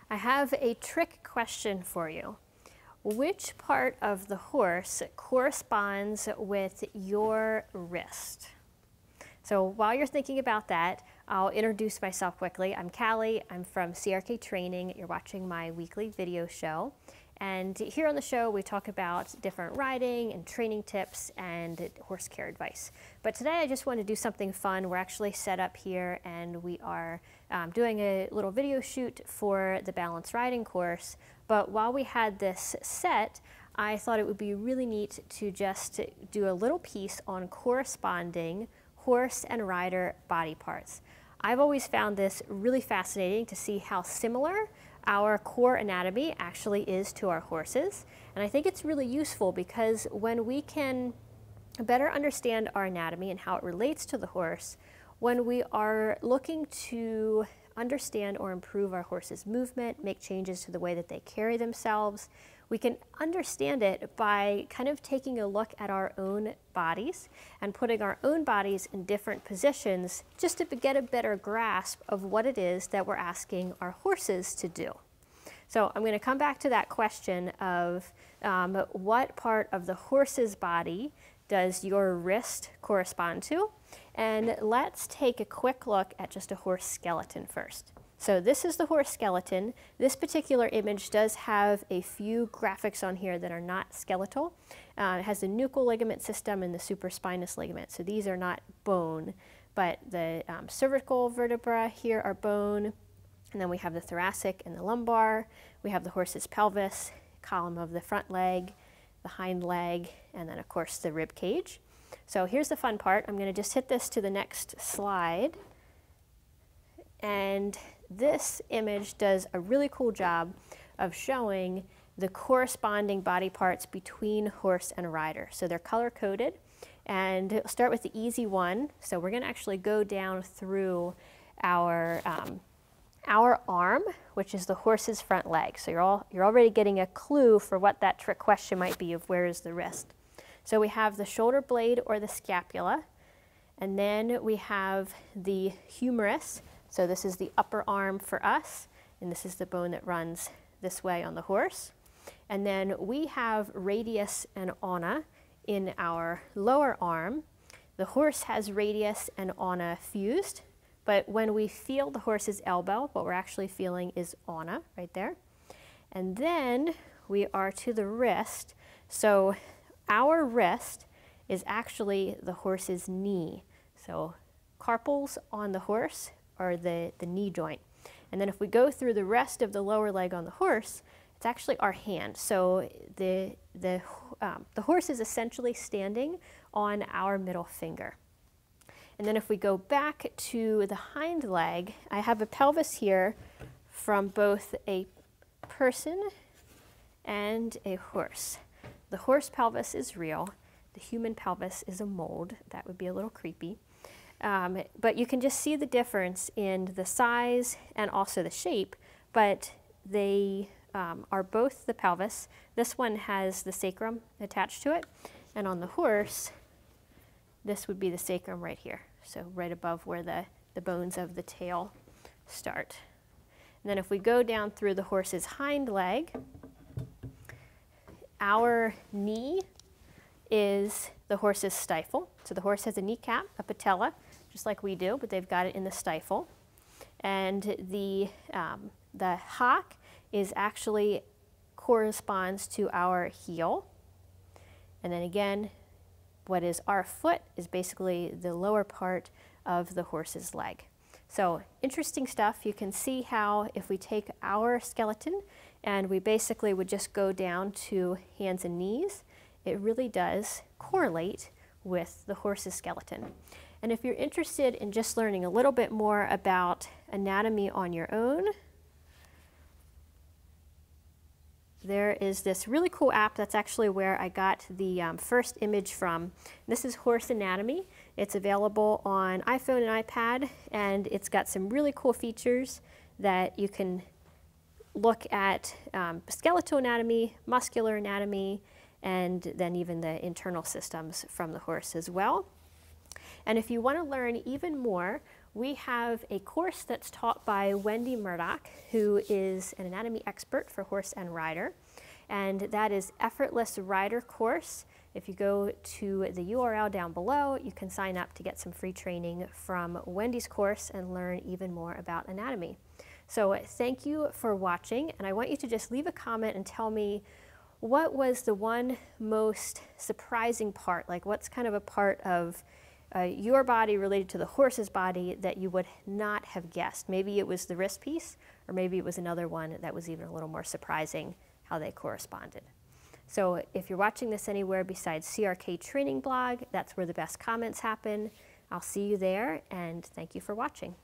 I have a trick question for you. Which part of the horse corresponds with your wrist? So while you're thinking about that, I'll introduce myself quickly. I'm Callie. I'm from CRK Training. You're watching my weekly video show. And here on the show, we talk about different riding and training tips and horse care advice. But today I just want to do something fun. We're actually set up here and we are doing a little video shoot for the Balance Riding course. But while we had this set, I thought it would be really neat to just do a little piece on corresponding horse and rider body parts. I've always found this really fascinating to see how similar our core anatomy actually is to our horses. And I think it's really useful because when we can better understand our anatomy and how it relates to the horse, when we are looking to understand or improve our horse's movement, make changes to the way that they carry themselves, we can understand it by kind of taking a look at our own bodies and putting our own bodies in different positions just to get a better grasp of what it is that we're asking our horses to do. So I'm going to come back to that question of what part of the horse's body does your wrist correspond to? And let's take a quick look at just a horse skeleton first. So this is the horse skeleton. This particular image does have a few graphics on here that are not skeletal. It has the nuchal ligament system and the supraspinous ligament. So these are not bone, but the cervical vertebra here are bone. And then we have the thoracic and the lumbar. We have the horse's pelvis, column of the front leg, the hind leg, and then of course the rib cage. So here's the fun part. I'm going to just hit this to the next slide. And this image does a really cool job of showing the corresponding body parts between horse and rider. So they're color coded, and we'll start with the easy one. So we're going to actually go down through our arm, which is the horse's front leg. So you're already getting a clue for what that trick question might be of where is the wrist. So we have the shoulder blade or the scapula, and then we have the humerus. So this is the upper arm for us, and this is the bone that runs this way on the horse. And then we have radius and ulna in our lower arm. The horse has radius and ulna fused, but when we feel the horse's elbow, what we're actually feeling is ulna right there. And then we are to the wrist. So our wrist is actually the horse's knee. So carpals on the horse or the knee joint. And then if we go through the rest of the lower leg on the horse, it's actually our hand. So the horse is essentially standing on our middle finger. And then if we go back to the hind leg, I have a pelvis here from both a person and a horse. The horse pelvis is real. The human pelvis is a mold. That would be a little creepy. But you can just see the difference in the size and also the shape, but they are both the pelvis. This one has the sacrum attached to it, and on the horse, this would be the sacrum right here, so right above where the bones of the tail start. And then if we go down through the horse's hind leg, our knee is the horse's stifle. So the horse has a kneecap, a patella, just like we do, but they've got it in the stifle. And the hock is actually corresponds to our heel. And then again, what is our foot is basically the lower part of the horse's leg. So interesting stuff. You can see how if we take our skeleton and we basically would just go down to hands and knees, it really does correlate with the horse's skeleton. And if you're interested in just learning a little bit more about anatomy on your own, there is this really cool app. That's actually where I got the first image from. This is Horse Anatomy. It's available on iPhone and iPad, and it's got some really cool features that you can look at skeletal anatomy, muscular anatomy, and then even the internal systems from the horse as well. And if you want to learn even more, we have a course that's taught by Wendy Murdoch, who is an anatomy expert for horse and rider, and that is Effortless Rider Course. If you go to the URL down below, you can sign up to get some free training from Wendy's course and learn even more about anatomy. So thank you for watching, and I want you to just leave a comment and tell me what was the one most surprising part, like what's kind of a part of your body related to the horse's body that you would not have guessed. Maybe it was the wrist piece, or maybe it was another one that was even a little more surprising how they corresponded. So if you're watching this anywhere besides CRK Training Blog, that's where the best comments happen. I'll see you there, and thank you for watching.